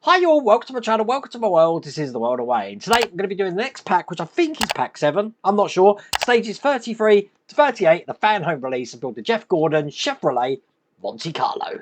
Hi all, welcome to my channel, welcome to my world. This is the World Away. And today I'm going to be doing the next pack, which I think is pack 7. I'm not sure. Stages 33 to 38, the Fanhome release of the Jeff Gordon Chevrolet Monte Carlo.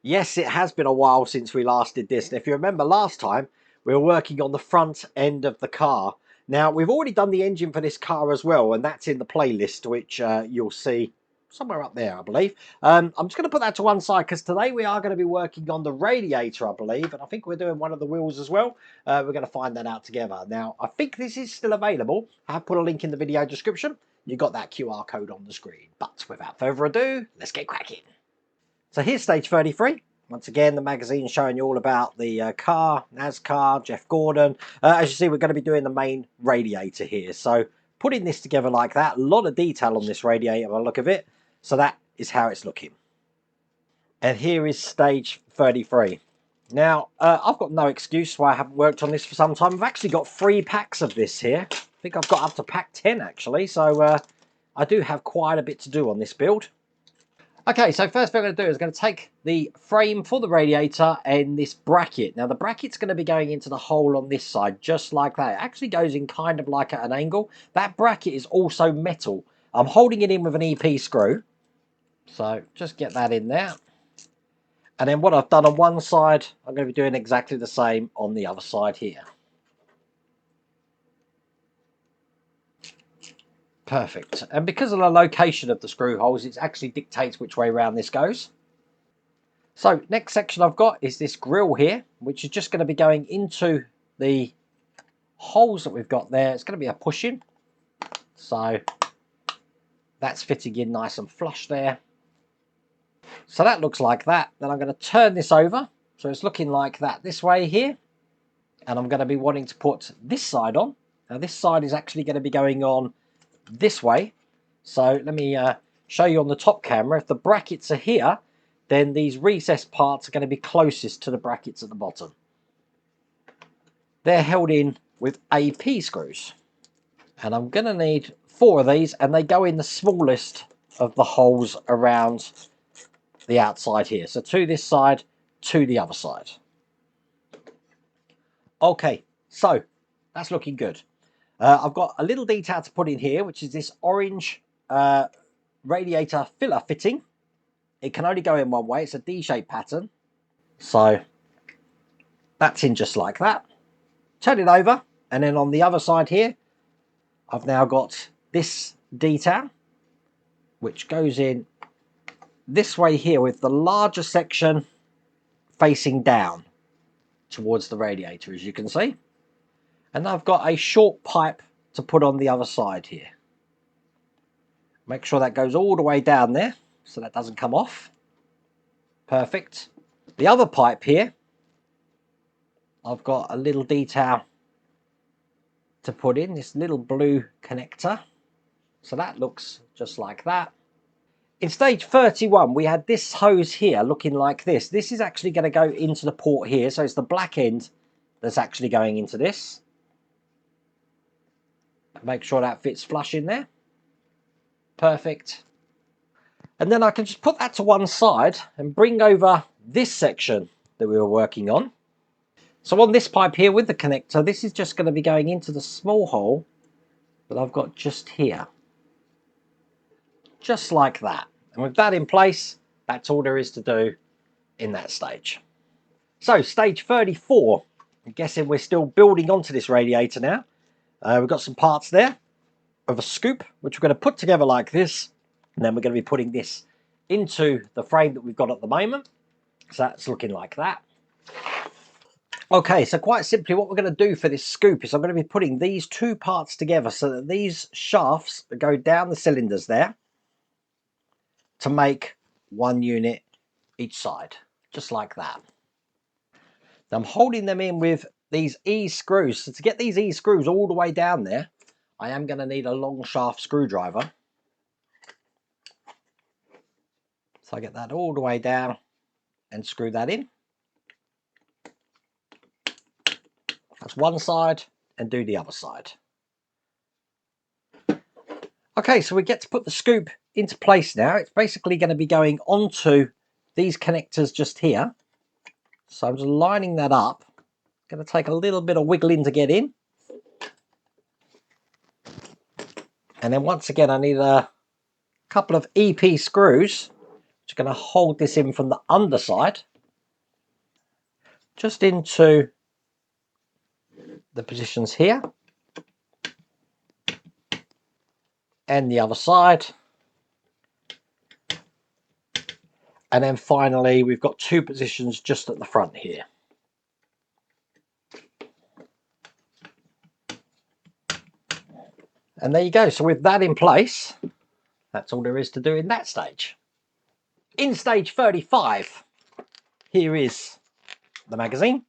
Yes, it has been a while since we last did this. And if you remember last time, we were working on the front end of the car. Now, we've already done the engine for this car as well, and that's in the playlist, which you'll see somewhere up there, I believe. I'm just going to put that to one side because today we are going to be working on the radiator, I believe, and I think we're doing one of the wheels as well. We're going to find that out together. Now, I think this is still available. I've put a link in the video description. You've got that QR code on the screen. But without further ado, let's get cracking. So here's stage 33. Once again, the magazine showing you all about the car, NASCAR, Jeff Gordon. As you see, we're going to be doing the main radiator here. So putting this together like that, a lot of detail on this radiator by the look of it. So that is how it's looking. And here is stage 33. Now, I've got no excuse why I haven't worked on this for some time. I've actually got 3 packs of this here. I think I've got up to pack 10 actually. So I do have quite a bit to do on this build. Okay, so first thing I'm going to do is going to take the frame for the radiator and this bracket. Now, the bracket's going to be going into the hole on this side, just like that. It actually goes in kind of like at an angle. That bracket is also metal. I'm holding it in with an EP screw. So, just get that in there. And then what I've done on one side, I'm going to be doing exactly the same on the other side here. Perfect. And because of the location of the screw holes, it actually dictates which way around this goes. So next section I've got is this grill here, which is just going to be going into the holes that we've got there. It's going to be a push-in. So that's fitting in nice and flush there. So that looks like that. Then I'm going to turn this over. So it's looking like that this way here. And I'm going to be wanting to put this side on. Now this side is actually going to be going on this way. So let me show you on the top camera. If the brackets are here, then these recessed parts are going to be closest to the brackets at the bottom. They're held in with AP screws. And I'm going to need 4 of these, and they go in the smallest of the holes around the outside here. So 2 this side, 2 the other side. Okay, so that's looking good. I've got a little detail to put in here, which is this orange radiator filler fitting. It can only go in one way. It's a D-shaped pattern. So that's in just like that. Turn it over, and then on the other side here, I've now got this detail, which goes in this way here with the larger section facing down towards the radiator, as you can see. And I've got a short pipe to put on the other side here. Make sure that goes all the way down there so that doesn't come off. Perfect. The other pipe here, I've got a little detail to put in, this little blue connector. So that looks just like that. In stage 31, we had this hose here looking like this. This is actually going to go into the port here. So it's the black end that's actually going into this. Make sure that fits flush in there. Perfect. And then I can just put that to one side and bring over this section that we were working on. So on this pipe here with the connector, this is just going to be going into the small hole that I've got just here. Just like that. And with that in place, that's all there is to do in that stage. So stage 34, I'm guessing we're still building onto this radiator now. We've got some parts there of a scoop, which we're going to put together like this. And then we're going to be putting this into the frame that we've got at the moment. So that's looking like that. Okay, so quite simply what we're going to do for this scoop is I'm going to be putting these 2 parts together so that these shafts go down the cylinders there to make 1 unit each side, just like that. Now I'm holding them in with these E screws. So to get these E screws all the way down there, I am going to need a long shaft screwdriver. So I get that all the way down and screw that in. That's one side and do the other side. Okay, so we get to put the scoop into place now. It's basically going to be going onto these connectors just here. So I'm just lining that up. Going to take a little bit of wiggling to get in. And then once again, I need a couple of EP screws, which are going to hold this in from the underside, just into the positions here. And the other side. And then finally, we've got two positions just at the front here. And there you go. So with that in place, that's all there is to do in that stage. In stage 35, here is the magazine.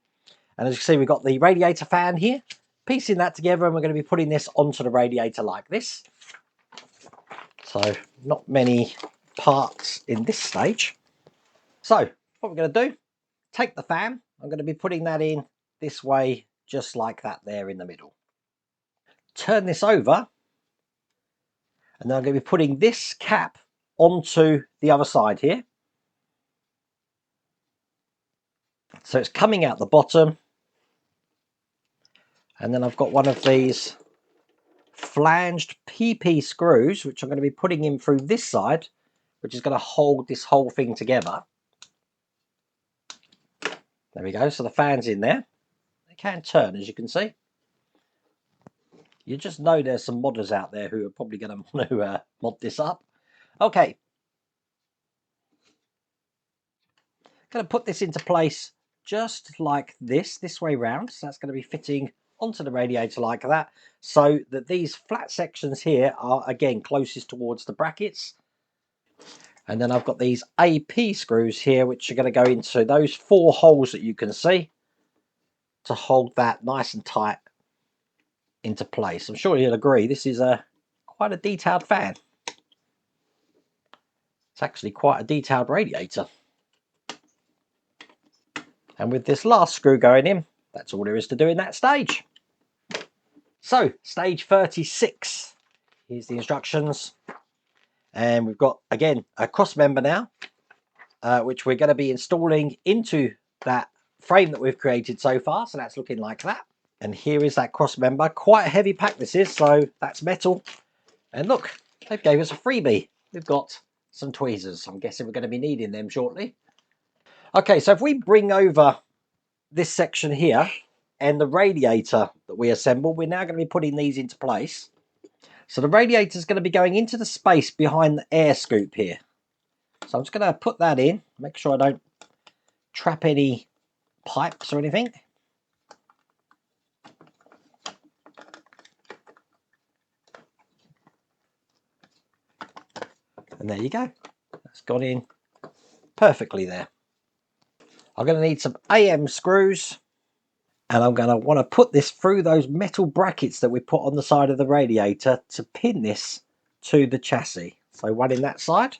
And as you can see, we've got the radiator fan here, piecing that together, and we're going to be putting this onto the radiator like this. So not many parts in this stage. So what we're going to do, take the fan. I'm going to be putting that in this way, just like that there in the middle. Turn this over, and then I'm going to be putting this cap onto the other side here. So it's coming out the bottom. And then I've got one of these flanged PP screws, which I'm going to be putting in through this side, which is going to hold this whole thing together. There we go. So the fan's in there. They can turn, as you can see. You just know there's some modders out there who are probably going to want to mod this up. Okay. Going to put this into place just like this way round. So that's going to be fitting onto the radiator like that, so that these flat sections here are again closest towards the brackets. And then I've got these AP screws here, which are going to go into those 4 holes that you can see to hold that nice and tight into place. I'm sure you'll agree this is quite a detailed fan. It's actually quite a detailed radiator. And with this last screw going in, that's all there is to do in that stage. So, stage 36. Here's the instructions. And we've got, again, a cross member now, which we're going to be installing into that frame that we've created so far. So that's looking like that. And here is that cross member. Quite a heavy pack this is, so that's metal. And look, they've gave us a freebie. We've got some tweezers. I'm guessing we're going to be needing them shortly. Okay, so if we bring over this section here and the radiator that we assembled, we're now going to be putting these into place. So the radiator is going to be going into the space behind the air scoop here. So I'm just going to put that in, make sure I don't trap any pipes or anything. And there you go. That's gone in perfectly there. I'm going to need some AM screws, and I'm going to want to put this through those metal brackets that we put on the side of the radiator to pin this to the chassis. So one in that side.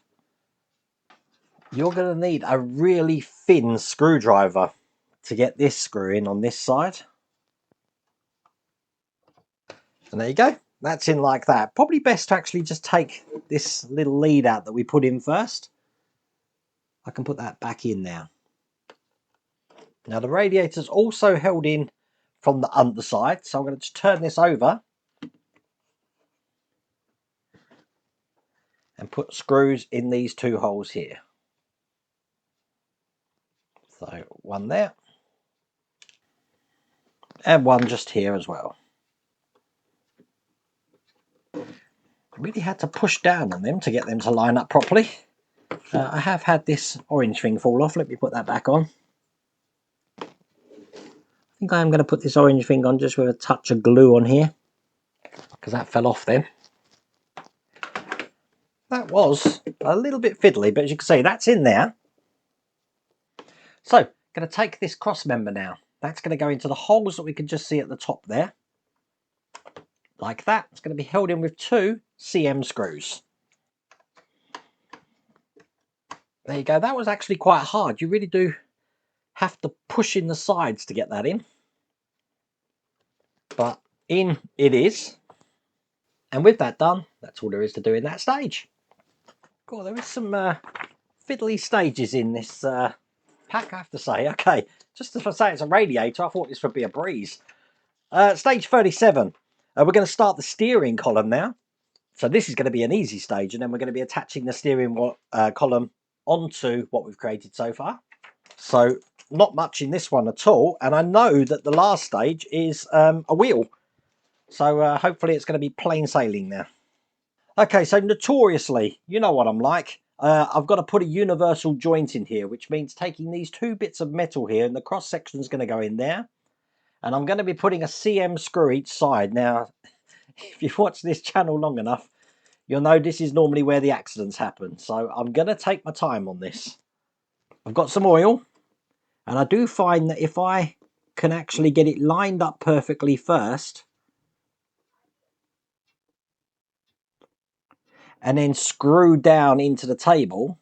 You're going to need a really thin screwdriver to get this screw in on this side. And there you go. That's in like that. Probably best to actually just take this little lead out that we put in first. I can put that back in now. Now the radiator's also held in from the underside, so I'm going to just turn this over and put screws in these 2 holes here. So one there and one just here as well. Really had to push down on them to get them to line up properly. I have had this orange thing fall off. Let me put that back on. I think I am going to put this orange thing on just with a touch of glue on here, because that fell off then. That was a little bit fiddly, but as you can see, that's in there. So, going to take this cross member now. That's going to go into the holes that we can just see at the top there. Like that. It's going to be held in with 2 CM screws. There you go. That was actually quite hard. You really do have to push in the sides to get that in. But in it is. And with that done, that's all there is to do in that stage. Cool, there is some fiddly stages in this pack, I have to say. Okay, just to say it's a radiator, I thought this would be a breeze. Stage 37. We're going to start the steering column now. So this is going to be an easy stage, and then we're going to be attaching the steering column onto what we've created so far. So not much in this one at all, and I know that the last stage is a wheel. So hopefully it's going to be plain sailing now. Okay, so notoriously, you know what I'm like. I've got to put a universal joint in here, which means taking these two bits of metal here, and the cross section is going to go in there. And I'm going to be putting a CM screw each side. Now, if you've watched this channel long enough, you'll know this is normally where the accidents happen. So I'm going to take my time on this. I've got some oil, and I do find that if I can actually get it lined up perfectly first, and then screw down into the table,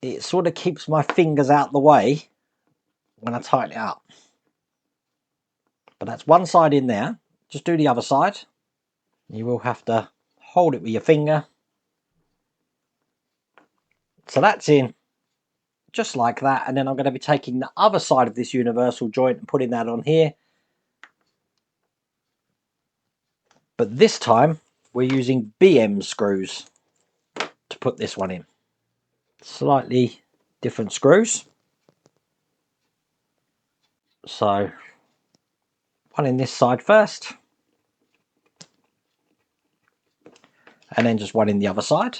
it sort of keeps my fingers out the way when I tighten it up. But that's one side in there. Just do the other side. You will have to hold it with your finger. So that's in just like that, and then I'm going to be taking the other side of this universal joint and putting that on here. But this time we're using BM screws to put this one in. Slightly different screws. So one in this side first, and then just one in the other side.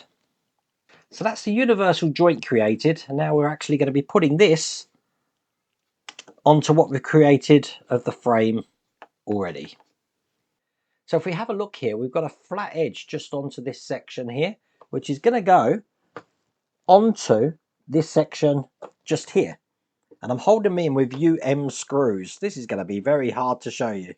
So that's the universal joint created, and now we're actually going to be putting this onto what we've created of the frame already. So if we have a look here, we've got a flat edge just onto this section here, which is going to go onto this section just here. And I'm holding them in with UM screws. This is going to be very hard to show you,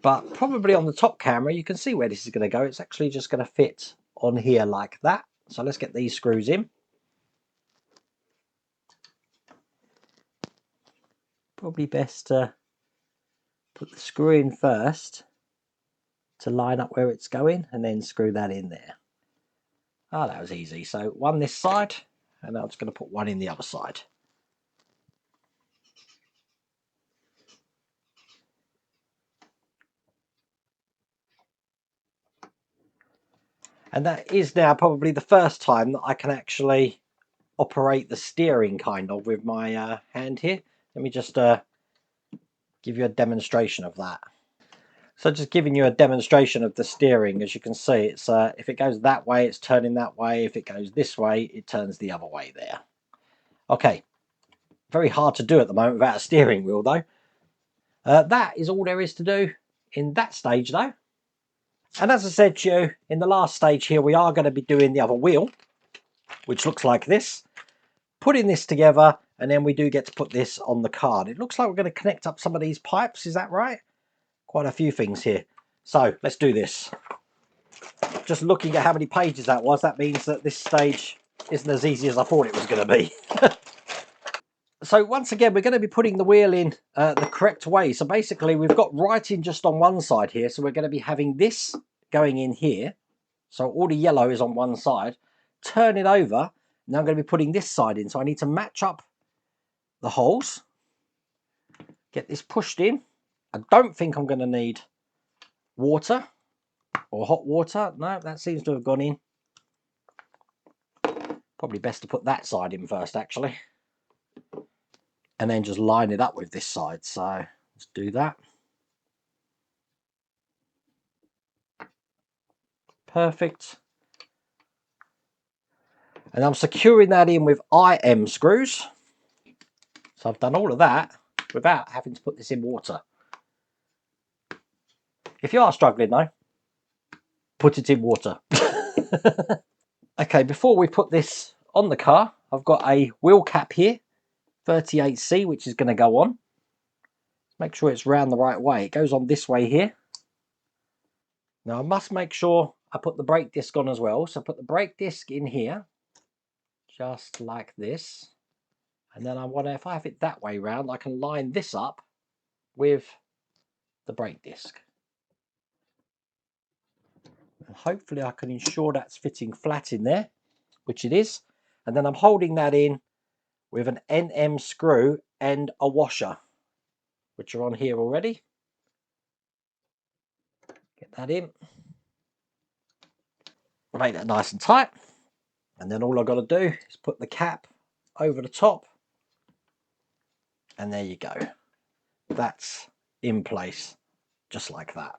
but probably on the top camera you can see where this is going to go. It's actually just going to fit on here like that. So let's get these screws in. Probably best to put the screw in first to line up where it's going, and then screw that in there. Oh, that was easy. So one this side, and I'm just going to put one in the other side. And that is now probably the first time that I can actually operate the steering kind of with my hand here. Let me just give you a demonstration of that. So just giving you a demonstration of the steering. As you can see, it's if it goes that way, it's turning that way. If it goes this way, it turns the other way there. Okay, very hard to do at the moment without a steering wheel though. That is all there is to do in that stage though. And as I said to you, in the last stage here, we are going to be doing the other wheel, which looks like this. Putting this together, and then we do get to put this on the card. It looks like we're going to connect up some of these pipes, is that right? Quite a few things here. So let's do this. Just looking at how many pages that was, that means that this stage isn't as easy as I thought it was going to be. So once again, we're going to be putting the wheel in the correct way. So basically we've got writing just on one side here. So we're going to be having this going in here. So all the yellow is on one side. Turn it over. Now I'm going to be putting this side in. So I need to match up the holes. Get this pushed in. I don't think I'm going to need water or hot water. No, that seems to have gone in. Probably best to put that side in first, actually. And then just line it up with this side. So let's do that. Perfect. And I'm securing that in with IM screws. So I've done all of that without having to put this in water. If you are struggling though, put it in water. Okay, before we put this on the car, I've got a wheel cap here, 38C, which is going to go on. Make sure it's round the right way. It goes on this way here. Now I must make sure I put the brake disc on as well. So put the brake disc in here, just like this. And then I want to, if I have it that way round, I can line this up with the brake disc. Hopefully I can ensure that's fitting flat in there, which it is. And then I'm holding that in with an NM screw and a washer, which are on here already. Get that in. Make that nice and tight. And then all I've got to do is put the cap over the top. And there you go. That's in place, just like that.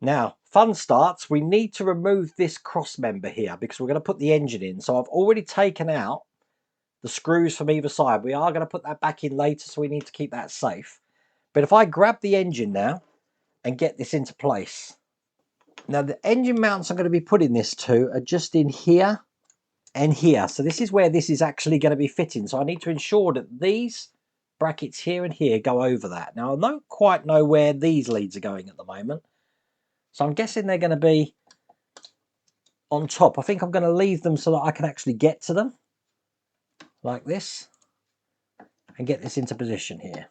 Now, fun starts. We need to remove this cross member here because we're going to put the engine in. So I've already taken out the screws from either side. We are going to put that back in later, so we need to keep that safe. But if I grab the engine now and get this into place. Now, the engine mounts I'm going to be putting this to are just in here and here. So this is where this is actually going to be fitting. So I need to ensure that these brackets here and here go over that. Now, I don't quite know where these leads are going at the moment. So I'm guessing they're going to be on top. I think I'm going to leave them so that I can actually get to them like this and get this into position here.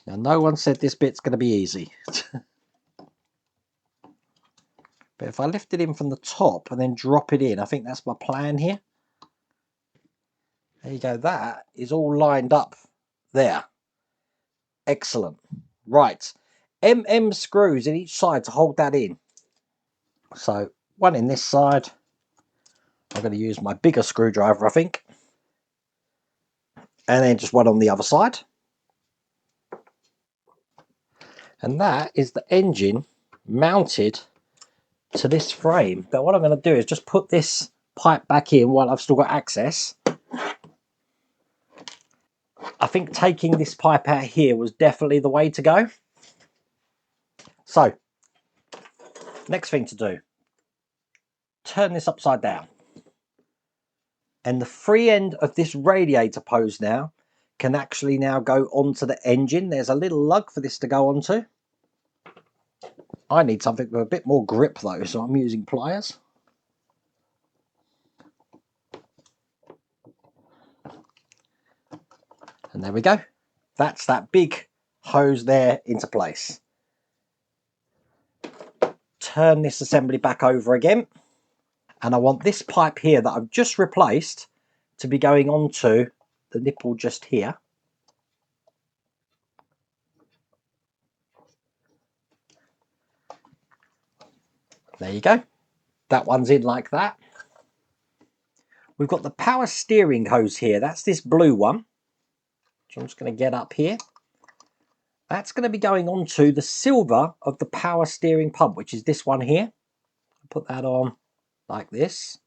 Now, no one said this bit's going to be easy. But if I lift it in from the top and then drop it in, I think that's my plan here. There you go. That is all lined up there. Excellent. Right. MM screws in each side to hold that in. So one in this side. I'm going to use my bigger screwdriver, I think. And then just one on the other side. And that is the engine mounted to this frame. But what I'm going to do is just put this pipe back in while I've still got access. I think taking this pipe out here was definitely the way to go. So, next thing to do, turn this upside down. And the free end of this radiator post now can actually now go onto the engine. There's a little lug for this to go onto. I need something with a bit more grip though, so I'm using pliers. And there we go. That's that big hose there into place. Turn this assembly back over again. And I want this pipe here that I've just replaced to be going onto the nipple just here. There you go. That one's in like that. We've got the power steering hose here. That's this blue one, which I'm just going to get up here. That's going to be going onto the silver of the power steering pump, which is this one here. Put that on like this.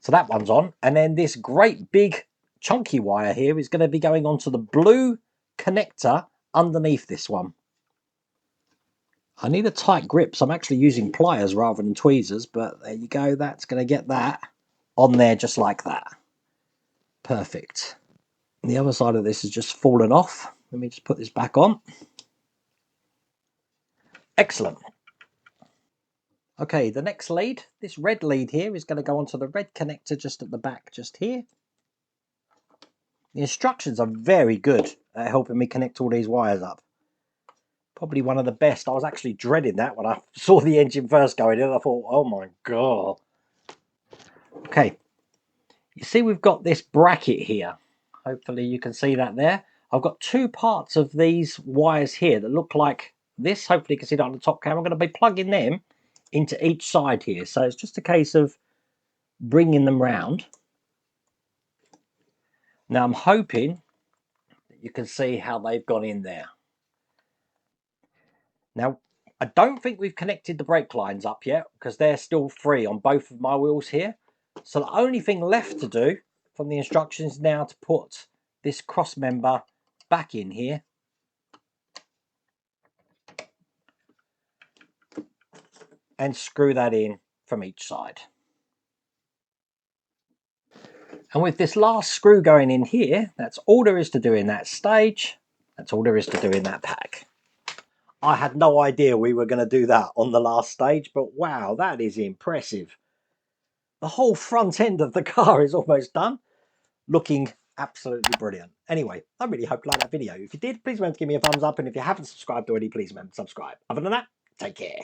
So that one's on. And then this great big chunky wire here is going to be going onto the blue connector underneath this one. I need a tight grip, so I'm actually using pliers rather than tweezers, but there you go. That's going to get that on there just like that. Perfect. And the other side of this has just fallen off. Let me just put this back on. Excellent. Okay, the next lead, this red lead here is going to go onto the red connector just at the back, just here. The instructions are very good at helping me connect all these wires up. Probably one of the best. I was actually dreading that when I saw the engine first going in. I thought, oh my God. Okay, you see we've got this bracket here. Hopefully you can see that there. I've got two parts of these wires here that look like this. Hopefully you can see that on the top camera. I'm going to be plugging them into each side here. So it's just a case of bringing them round. Now I'm hoping that you can see how they've gone in there. Now, I don't think we've connected the brake lines up yet because they're still free on both of my wheels here. So the only thing left to do from the instructions now to put this cross member back in here. And screw that in from each side. And with this last screw going in here, that's all there is to do in that stage. That's all there is to do in that pack. I had no idea we were going to do that on the last stage, but wow, that is impressive. The whole front end of the car is almost done. Looking Absolutely brilliant. Anyway, I really hope you liked that video. If you did, please remember to give me a thumbs up, and if you haven't subscribed already, please remember to subscribe. Other than that, take care.